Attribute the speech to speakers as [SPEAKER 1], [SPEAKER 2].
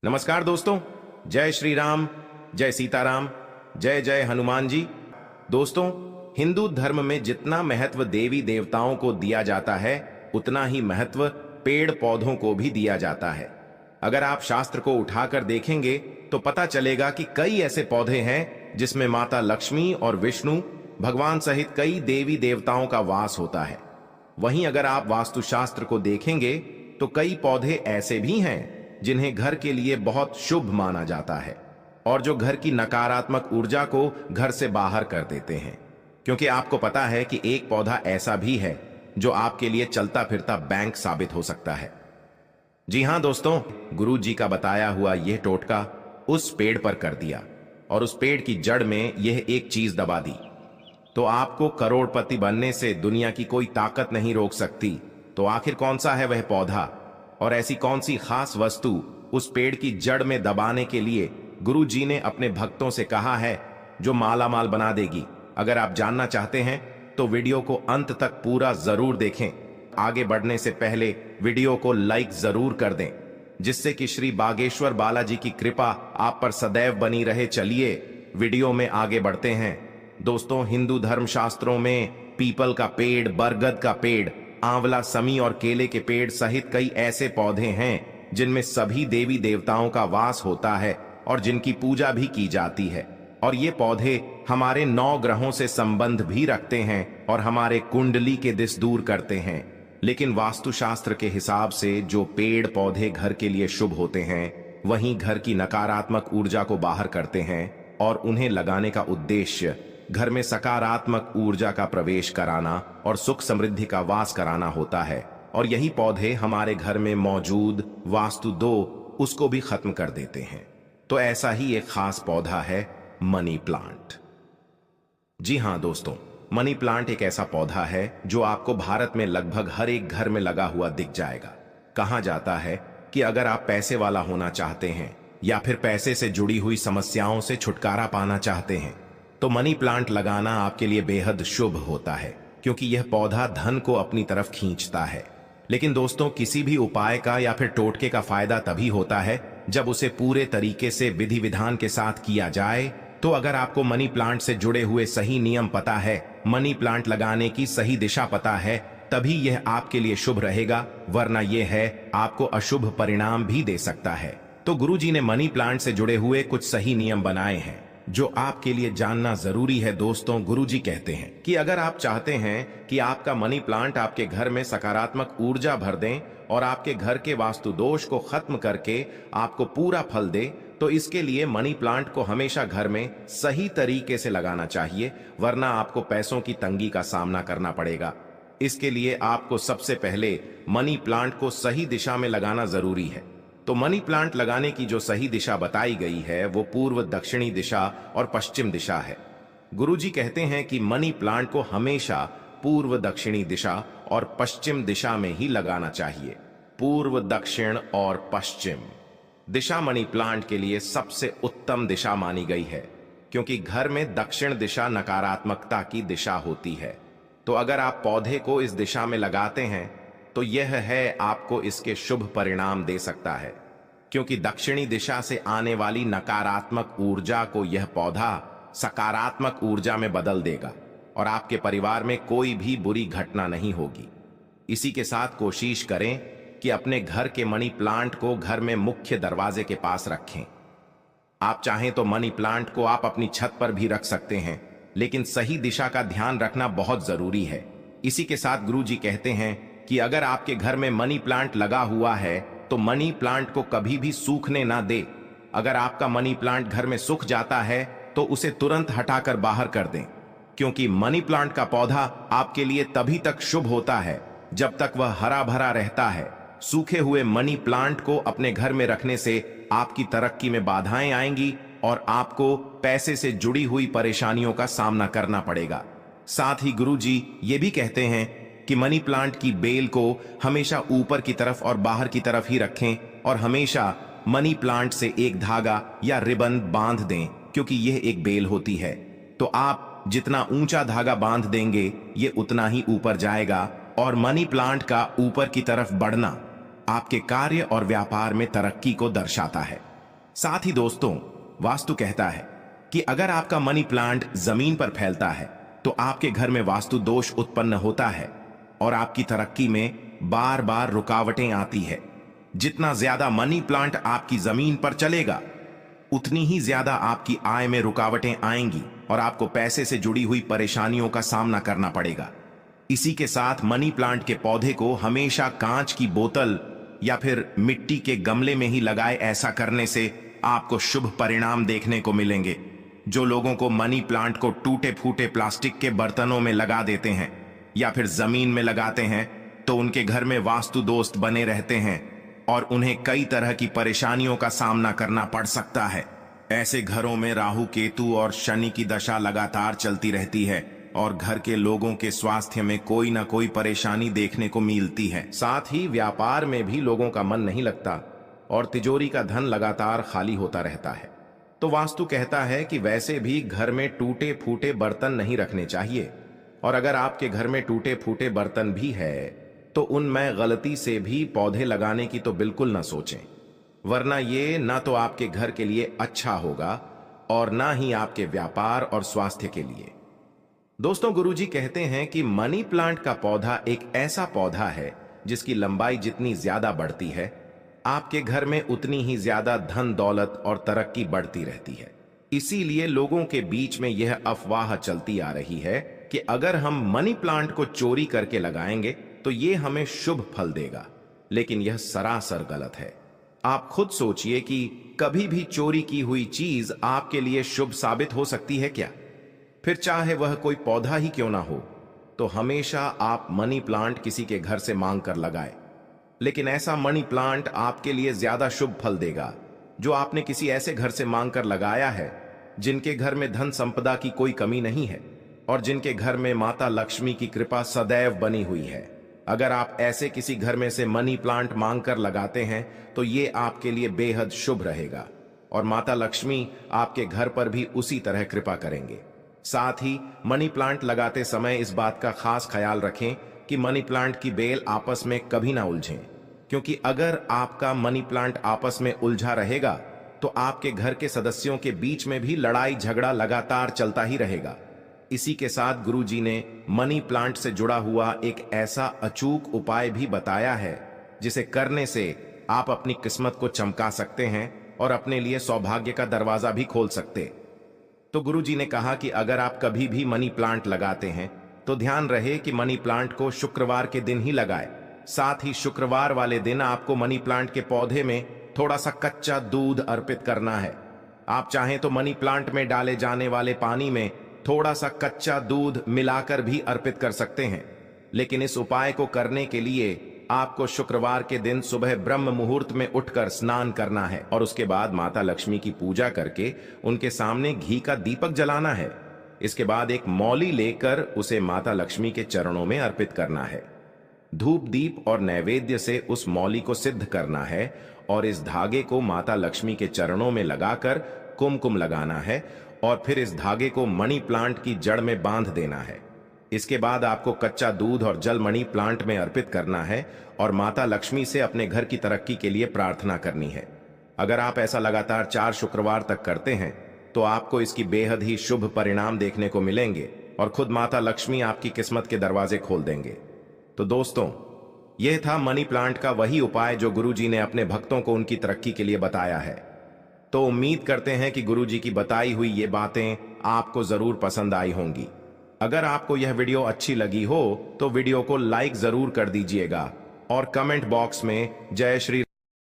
[SPEAKER 1] नमस्कार दोस्तों। जय श्री राम, जय सीताराम, जय जय हनुमान जी। दोस्तों, हिंदू धर्म में जितना महत्व देवी देवताओं को दिया जाता है उतना ही महत्व पेड़ पौधों को भी दिया जाता है। अगर आप शास्त्र को उठाकर देखेंगे तो पता चलेगा कि कई ऐसे पौधे हैं जिसमें माता लक्ष्मी और विष्णु भगवान सहित कई देवी देवताओं का वास होता है। वहीं अगर आप वास्तुशास्त्र को देखेंगे तो कई पौधे ऐसे भी हैं जिन्हें घर के लिए बहुत शुभ माना जाता है और जो घर की नकारात्मक ऊर्जा को घर से बाहर कर देते हैं। क्योंकि आपको पता है कि एक पौधा ऐसा भी है जो आपके लिए चलता फिरता बैंक साबित हो सकता है। जी हां दोस्तों, गुरु जी का बताया हुआ यह टोटका उस पेड़ पर कर दिया और उस पेड़ की जड़ में यह एक चीज दबा दी तो आपको करोड़पति बनने से दुनिया की कोई ताकत नहीं रोक सकती। तो आखिर कौन सा है वह पौधा और ऐसी कौन सी खास वस्तु उस पेड़ की जड़ में दबाने के लिए गुरु जी ने अपने भक्तों से कहा है जो माला माल बना देगी? अगर आप जानना चाहते हैं तो वीडियो को अंत तक पूरा जरूर देखें। आगे बढ़ने से पहले वीडियो को लाइक जरूर कर दें जिससे कि श्री बागेश्वर बालाजी की कृपा आप पर सदैव बनी रहे। चलिए वीडियो में आगे बढ़ते हैं। दोस्तों, हिंदू धर्म शास्त्रों में पीपल का पेड़, बरगद का पेड़, आंवला, समी और केले के पेड़ सहित कई ऐसे पौधे हैं जिनमें सभी देवी देवताओं का वास होता है और जिनकी पूजा भी की जाती है। और ये पौधे हमारे 9 ग्रहों से संबंध भी रखते हैं और हमारे कुंडली के दिश दूर करते हैं। लेकिन वास्तुशास्त्र के हिसाब से जो पेड़ पौधे घर के लिए शुभ होते हैं वहीं घर की नकारात्मक ऊर्जा को बाहर करते हैं और उन्हें लगाने का उद्देश्य घर में सकारात्मक ऊर्जा का प्रवेश कराना और सुख समृद्धि का वास कराना होता है। और यही पौधे हमारे घर में मौजूद वास्तु उसको भी खत्म कर देते हैं। तो ऐसा ही एक खास पौधा है मनी प्लांट। जी हां दोस्तों, मनी प्लांट एक ऐसा पौधा है जो आपको भारत में लगभग हर एक घर में लगा हुआ दिख जाएगा। कहा जाता है कि अगर आप पैसे वाला होना चाहते हैं या फिर पैसे से जुड़ी हुई समस्याओं से छुटकारा पाना चाहते हैं तो मनी प्लांट लगाना आपके लिए बेहद शुभ होता है, क्योंकि यह पौधा धन को अपनी तरफ खींचता है। लेकिन दोस्तों, किसी भी उपाय का या फिर टोटके का फायदा तभी होता है जब उसे पूरे तरीके से विधि विधान के साथ किया जाए। तो अगर आपको मनी प्लांट से जुड़े हुए सही नियम पता है, मनी प्लांट लगाने की सही दिशा पता है, तभी यह आपके लिए शुभ रहेगा, वरना यह है आपको अशुभ परिणाम भी दे सकता है। तो गुरु जी ने मनी प्लांट से जुड़े हुए कुछ सही नियम बनाए हैं जो आपके लिए जानना जरूरी है। दोस्तों, गुरुजी कहते हैं कि अगर आप चाहते हैं कि आपका मनी प्लांट आपके घर में सकारात्मक ऊर्जा भर दें और आपके घर के वास्तु दोष को खत्म करके आपको पूरा फल दे, तो इसके लिए मनी प्लांट को हमेशा घर में सही तरीके से लगाना चाहिए, वरना आपको पैसों की तंगी का सामना करना पड़ेगा। इसके लिए आपको सबसे पहले मनी प्लांट को सही दिशा में लगाना जरूरी है। तो मनी प्लांट लगाने की जो सही दिशा बताई गई है वो पूर्व, दक्षिणी दिशा और पश्चिम दिशा है। गुरुजी कहते हैं कि मनी प्लांट को हमेशा पूर्व, दक्षिणी दिशा और पश्चिम दिशा में ही लगाना चाहिए। पूर्व, दक्षिण और पश्चिम दिशा मनी प्लांट के लिए सबसे उत्तम दिशा मानी गई है, क्योंकि घर में दक्षिण दिशा नकारात्मकता की दिशा होती है। तो अगर आप पौधे को इस दिशा में लगाते हैं तो यह है आपको इसके शुभ परिणाम दे सकता है, क्योंकि दक्षिणी दिशा से आने वाली नकारात्मक ऊर्जा को यह पौधा सकारात्मक ऊर्जा में बदल देगा और आपके परिवार में कोई भी बुरी घटना नहीं होगी। इसी के साथ कोशिश करें कि अपने घर के मनी प्लांट को घर में मुख्य दरवाजे के पास रखें। आप चाहें तो मनी प्लांट को आप अपनी छत पर भी रख सकते हैं, लेकिन सही दिशा का ध्यान रखना बहुत जरूरी है। इसी के साथ गुरुजी कहते हैं कि अगर आपके घर में मनी प्लांट लगा हुआ है तो मनी प्लांट को कभी भी सूखने ना दे। अगर आपका मनी प्लांट घर में सूख जाता है तो उसे तुरंत हटाकर बाहर कर दें, क्योंकि मनी प्लांट का पौधा आपके लिए तभी तक शुभ होता है जब तक वह हरा भरा रहता है। सूखे हुए मनी प्लांट को अपने घर में रखने से आपकी तरक्की में बाधाएं आएंगी और आपको पैसे से जुड़ी हुई परेशानियों का सामना करना पड़ेगा। साथ ही गुरुजी ये भी कहते हैं कि मनी प्लांट की बेल को हमेशा ऊपर की तरफ और बाहर की तरफ ही रखें और हमेशा मनी प्लांट से एक धागा या रिबन बांध दें, क्योंकि यह एक बेल होती है। तो आप जितना ऊंचा धागा बांध देंगे ये उतना ही ऊपर जाएगा और मनी प्लांट का ऊपर की तरफ बढ़ना आपके कार्य और व्यापार में तरक्की को दर्शाता है। साथ ही दोस्तों, वास्तु कहता है कि अगर आपका मनी प्लांट जमीन पर फैलता है तो आपके घर में वास्तु दोष उत्पन्न होता है और आपकी तरक्की में बार बार रुकावटें आती है। जितना ज्यादा मनी प्लांट आपकी जमीन पर चलेगा, उतनी ही ज्यादा आपकी आय में रुकावटें आएंगी और आपको पैसे से जुड़ी हुई परेशानियों का सामना करना पड़ेगा। इसी के साथ मनी प्लांट के पौधे को हमेशा कांच की बोतल या फिर मिट्टी के गमले में ही लगाए। ऐसा करने से आपको शुभ परिणाम देखने को मिलेंगे। जो लोगों को मनी प्लांट को टूटे फूटे प्लास्टिक के बर्तनों में लगा देते हैं या फिर जमीन में लगाते हैं, तो उनके घर में वास्तु दोष बने रहते हैं और उन्हें कई तरह की परेशानियों का सामना करना पड़ सकता है। ऐसे घरों में राहु, केतु और शनि की दशा लगातार चलती रहती है और घर के लोगों के स्वास्थ्य में कोई ना कोई परेशानी देखने को मिलती है। साथ ही व्यापार में भी लोगों का मन नहीं लगता और तिजोरी का धन लगातार खाली होता रहता है। तो वास्तु कहता है कि वैसे भी घर में टूटे फूटे बर्तन नहीं रखने चाहिए, और अगर आपके घर में टूटे फूटे बर्तन भी है तो उनमें गलती से भी पौधे लगाने की तो बिल्कुल ना सोचें, वरना ये ना तो आपके घर के लिए अच्छा होगा और ना ही आपके व्यापार और स्वास्थ्य के लिए। दोस्तों, गुरुजी कहते हैं कि मनी प्लांट का पौधा एक ऐसा पौधा है जिसकी लंबाई जितनी ज्यादा बढ़ती है, आपके घर में उतनी ही ज्यादा धन दौलत और तरक्की बढ़ती रहती है। इसीलिए लोगों के बीच में यह अफवाह चलती आ रही है कि अगर हम मनी प्लांट को चोरी करके लगाएंगे तो ये हमें शुभ फल देगा, लेकिन यह सरासर गलत है। आप खुद सोचिए कि कभी भी चोरी की हुई चीज आपके लिए शुभ साबित हो सकती है क्या? फिर चाहे वह कोई पौधा ही क्यों ना हो, तो हमेशा आप मनी प्लांट किसी के घर से मांग कर लगाए, लेकिन ऐसा मनी प्लांट आपके लिए ज्यादा शुभ फल देगा जो आपने किसी ऐसे घर से मांग कर लगाया है जिनके घर में धन संपदा की कोई कमी नहीं है और जिनके घर में माता लक्ष्मी की कृपा सदैव बनी हुई है। अगर आप ऐसे किसी घर में से मनी प्लांट मांग कर लगाते हैं तो ये आपके लिए बेहद शुभ रहेगा और माता लक्ष्मी आपके घर पर भी उसी तरह कृपा करेंगे। साथ ही मनी प्लांट लगाते समय इस बात का खास ख्याल रखें कि मनी प्लांट की बेल आपस में कभी ना उलझें, क्योंकि अगर आपका मनी प्लांट आपस में उलझा रहेगा तो आपके घर के सदस्यों के बीच में भी लड़ाई झगड़ा लगातार चलता ही रहेगा। इसी के साथ गुरुजी ने मनी प्लांट से जुड़ा हुआ एक ऐसा अचूक उपाय भी बताया है जिसे करने से आप अपनी किस्मत को चमका सकते हैं और अपने लिए सौभाग्य का दरवाजा भी खोल सकते। तो गुरुजी ने कहा कि अगर आप कभी भी मनी प्लांट लगाते हैं तो ध्यान रहे कि मनी प्लांट को शुक्रवार के दिन ही लगाए। साथ ही शुक्रवार वाले दिन आपको मनी प्लांट के पौधे में थोड़ा सा कच्चा दूध अर्पित करना है। आप चाहें तो मनी प्लांट में डाले जाने वाले पानी में थोड़ा सा कच्चा दूध मिलाकर भी अर्पित कर सकते हैं, लेकिन इस उपाय को करने के लिए आपको शुक्रवार के दिन सुबह ब्रह्म मुहूर्त में उठकर स्नान करना है और उसके बाद माता लक्ष्मी की पूजा करके उनके सामने घी का दीपक जलाना है। इसके बाद एक मौली लेकर उसे माता लक्ष्मी के चरणों में अर्पित करना है। धूप दीप और नैवेद्य से उस मौली को सिद्ध करना है और इस धागे को माता लक्ष्मी के चरणों में लगाकर कुमकुम लगाना है और फिर इस धागे को मनी प्लांट की जड़ में बांध देना है। इसके बाद आपको कच्चा दूध और जल मनी प्लांट में अर्पित करना है और माता लक्ष्मी से अपने घर की तरक्की के लिए प्रार्थना करनी है। अगर आप ऐसा लगातार 4 शुक्रवार तक करते हैं तो आपको इसकी बेहद ही शुभ परिणाम देखने को मिलेंगे और खुद माता लक्ष्मी आपकी किस्मत के दरवाजे खोल देंगे। तो दोस्तों, यह था मनी प्लांट का वही उपाय जो गुरुजी ने अपने भक्तों को उनकी तरक्की के लिए बताया है। तो उम्मीद करते हैं कि गुरुजी की बताई हुई ये बातें आपको जरूर पसंद आई होंगी। अगर आपको यह वीडियो अच्छी लगी हो तो वीडियो को लाइक जरूर कर दीजिएगा और कमेंट बॉक्स में जय श्री